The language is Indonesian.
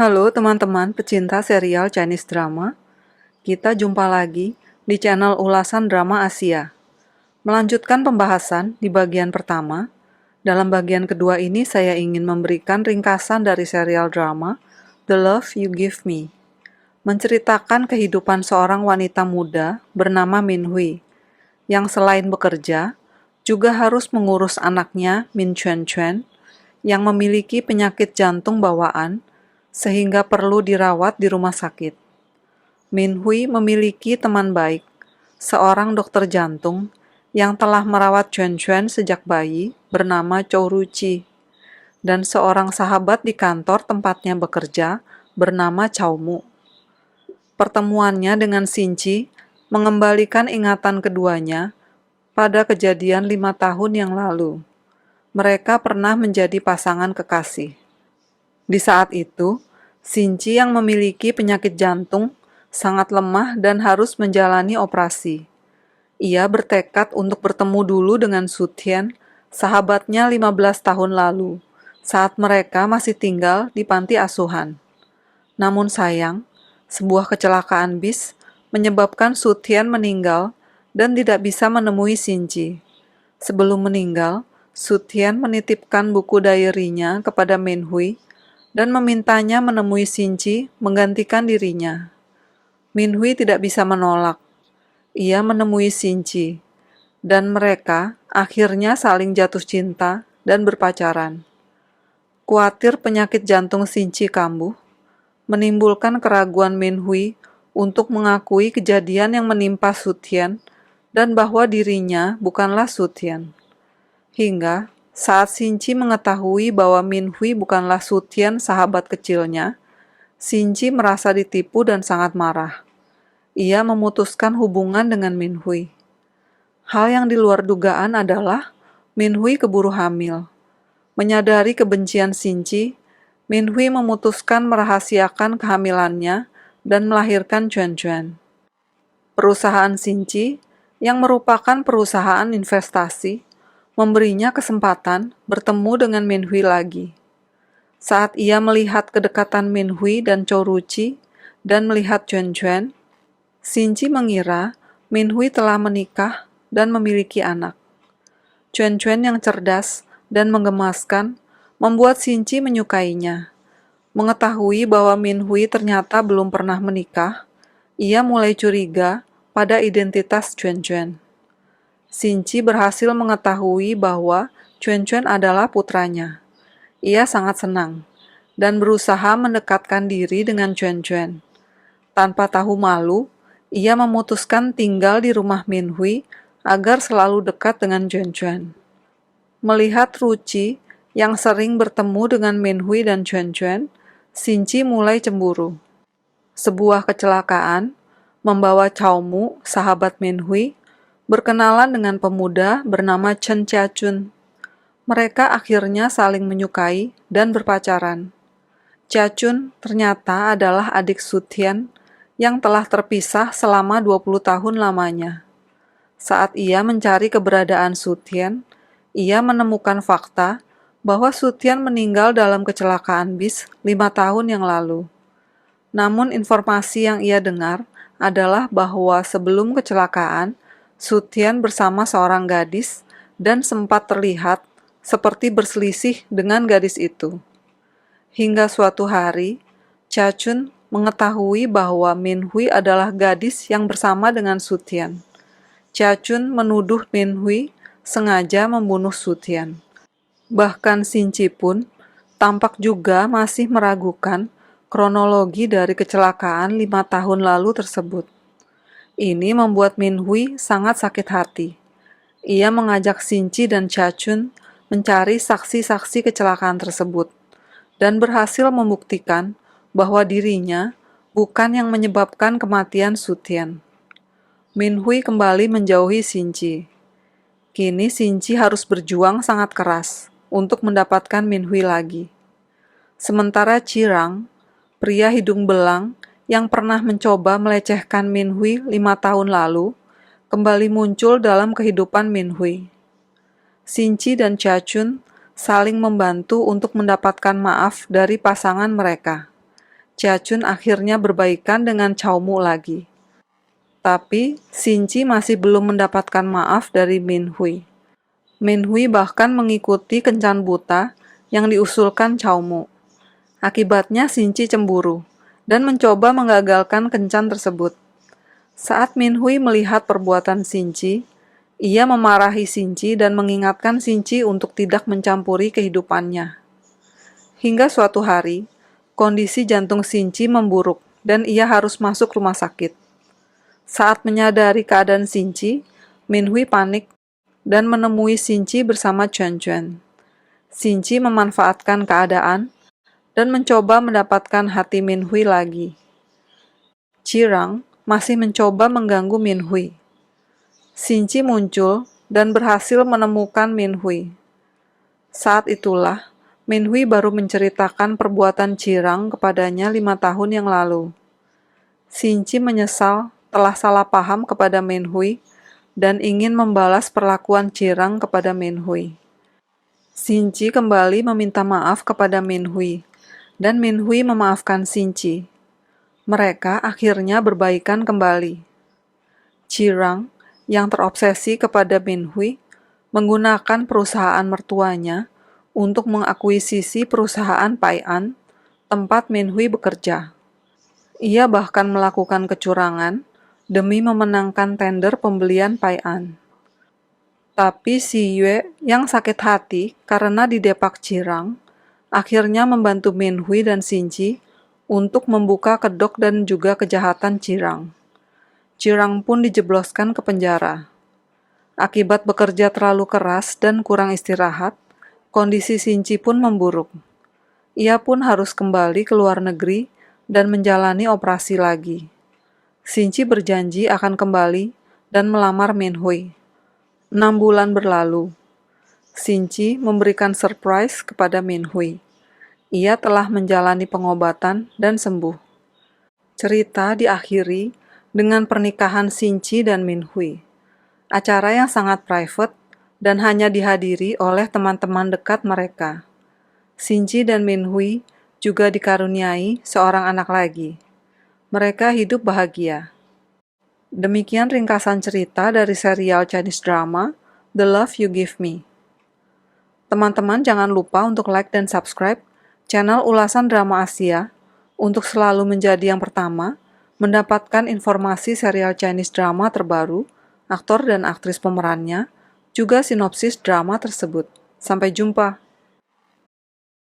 Halo teman-teman pecinta serial Chinese drama, kita jumpa lagi di channel ulasan drama Asia. Melanjutkan pembahasan di bagian pertama, dalam bagian kedua ini saya ingin memberikan ringkasan dari serial drama The Love You Give Me, menceritakan kehidupan seorang wanita muda bernama Min Hui, yang selain bekerja, juga harus mengurus anaknya Min Chuan Chuan, yang memiliki penyakit jantung bawaan, sehingga perlu dirawat di rumah sakit. Min Hui memiliki teman baik, seorang dokter jantung yang telah merawat Chuan Chuan sejak bayi bernama Chou Ruchi, dan seorang sahabat di kantor tempatnya bekerja bernama Chao Mu. Pertemuannya dengan Xinqi mengembalikan ingatan keduanya pada kejadian 5 tahun yang lalu. Mereka pernah menjadi pasangan kekasih. Di saat itu, Xinqi yang memiliki penyakit jantung sangat lemah dan harus menjalani operasi. Ia bertekad untuk bertemu dulu dengan Su Tian, sahabatnya 15 tahun lalu, saat mereka masih tinggal di panti asuhan. Namun sayang, sebuah kecelakaan bis menyebabkan Su Tian meninggal dan tidak bisa menemui Xinqi. Sebelum meninggal, Su Tian menitipkan buku diary-nya kepada Min Hui dan memintanya menemui Xinqi menggantikan dirinya. Min Hui tidak bisa menolak. Ia menemui Xinqi, dan mereka akhirnya saling jatuh cinta dan berpacaran. Khawatir penyakit jantung Xinqi kambuh, menimbulkan keraguan Min Hui untuk mengakui kejadian yang menimpa Su Tian dan bahwa dirinya bukanlah Su Tian. Hingga saat Xinqi mengetahui bahwa Min Hui bukanlah Su Tian sahabat kecilnya, Xinqi merasa ditipu dan sangat marah. Ia memutuskan hubungan dengan Min Hui. Hal yang di luar dugaan adalah Min Hui keburu hamil. Menyadari kebencian Xinqi, Min Hui memutuskan merahasiakan kehamilannya dan melahirkan Chuan Chuan. Perusahaan Xinqi, yang merupakan perusahaan investasi, memberinya kesempatan bertemu dengan Min Hui lagi. Saat ia melihat kedekatan Min Hui dan Chou Ruchi dan melihat Chuan Chuan, Xinqi mengira Min Hui telah menikah dan memiliki anak. Chuan Chuan yang cerdas dan menggemaskan membuat Xinqi menyukainya. Mengetahui bahwa Min Hui ternyata belum pernah menikah, ia mulai curiga pada identitas Chuan Chuan. Xinqi berhasil mengetahui bahwa Chuan Chuan adalah putranya. Ia sangat senang dan berusaha mendekatkan diri dengan Chuan Chuan. Tanpa tahu malu, ia memutuskan tinggal di rumah Min Hui agar selalu dekat dengan Chuan Chuan. Melihat Ruchi yang sering bertemu dengan Min Hui dan Chuan Chuan, Xinqi mulai cemburu. Sebuah kecelakaan membawa Chao Mu, sahabat Min Hui, berkenalan dengan pemuda bernama Chen Chia-chun. Mereka akhirnya saling menyukai dan berpacaran. Chia-chun ternyata adalah adik Su Tian yang telah terpisah selama 20 tahun lamanya. Saat ia mencari keberadaan Su Tian, ia menemukan fakta bahwa Su Tian meninggal dalam kecelakaan bis 5 tahun yang lalu. Namun informasi yang ia dengar adalah bahwa sebelum kecelakaan, Su Tian bersama seorang gadis dan sempat terlihat seperti berselisih dengan gadis itu. Hingga suatu hari, Chia-chun mengetahui bahwa Min Hui adalah gadis yang bersama dengan Su Tian. Chia-chun menuduh Min Hui sengaja membunuh Su Tian. Bahkan Xinqi pun tampak juga masih meragukan kronologi dari kecelakaan 5 tahun lalu tersebut. Ini membuat Min Hui sangat sakit hati. Ia mengajak Xinqi dan Chia-chun mencari saksi-saksi kecelakaan tersebut dan berhasil membuktikan bahwa dirinya bukan yang menyebabkan kematian Su Tian. Min Hui kembali menjauhi Xinqi. Kini Xinqi harus berjuang sangat keras untuk mendapatkan Min Hui lagi. Sementara Qirang, pria hidung belang yang pernah mencoba melecehkan Min Hui 5 tahun lalu, kembali muncul dalam kehidupan Min Hui. Xinqi dan Chia-chun saling membantu untuk mendapatkan maaf dari pasangan mereka. Chia-chun akhirnya berbaikan dengan Chao-mu lagi. Tapi, Xin-ji masih belum mendapatkan maaf dari Min-hui. Min-hui bahkan mengikuti kencan buta yang diusulkan Chao-mu. Akibatnya Xin-ji cemburu dan mencoba menggagalkan kencan tersebut. Saat Min-hui melihat perbuatan Xin-ji, ia memarahi Xin-ji dan mengingatkan Xin-ji untuk tidak mencampuri kehidupannya. Hingga suatu hari, kondisi jantung Xin-ji memburuk dan ia harus masuk rumah sakit. Saat menyadari keadaan Xin-ji, Min-hui panik dan menemui Xin-ji bersama Chuan-chuan. Xin-ji memanfaatkan keadaan dan mencoba mendapatkan hati Min-hui lagi. Chirang masih mencoba mengganggu Min-hui. Xin-ji muncul dan berhasil menemukan Min-hui. Saat itulah, Min-hui baru menceritakan perbuatan Chirang kepadanya 5 tahun yang lalu. Xin-ji menyesal telah salah paham kepada Min-hui dan ingin membalas perlakuan Chirang kepada Min-hui. Xin-ji kembali meminta maaf kepada Min-hui, dan Min-hui memaafkan Xin-ji. Mereka akhirnya berbaikan kembali. Chirang yang terobsesi kepada Min-hui menggunakan perusahaan mertuanya untuk mengakuisisi perusahaan Pai-an, tempat Min-hui bekerja. Ia bahkan melakukan kecurangan demi memenangkan tender pembelian Pai-an. Tapi si Yue yang sakit hati karena didepak Chirang, akhirnya membantu Min-hui dan Xin-ji untuk membuka kedok dan juga kejahatan Chirang. Chirang pun dijebloskan ke penjara. Akibat bekerja terlalu keras dan kurang istirahat, kondisi Xin-ji pun memburuk. Ia pun harus kembali ke luar negeri dan menjalani operasi lagi. Xin-ji berjanji akan kembali dan melamar Min-hui. 6 bulan berlalu. Xin-ji memberikan surprise kepada Min-hui. Ia telah menjalani pengobatan dan sembuh. Cerita diakhiri dengan pernikahan Xin-ji dan Min-hui. Acara yang sangat private dan hanya dihadiri oleh teman-teman dekat mereka. Xin-ji dan Min-hui juga dikaruniai seorang anak lagi. Mereka hidup bahagia. Demikian ringkasan cerita dari serial Chinese drama The Love You Give Me. Teman-teman jangan lupa untuk like dan subscribe channel Ulasan Drama Asia untuk selalu menjadi yang pertama mendapatkan informasi serial Chinese drama terbaru, aktor dan aktris pemerannya, juga sinopsis drama tersebut. Sampai jumpa.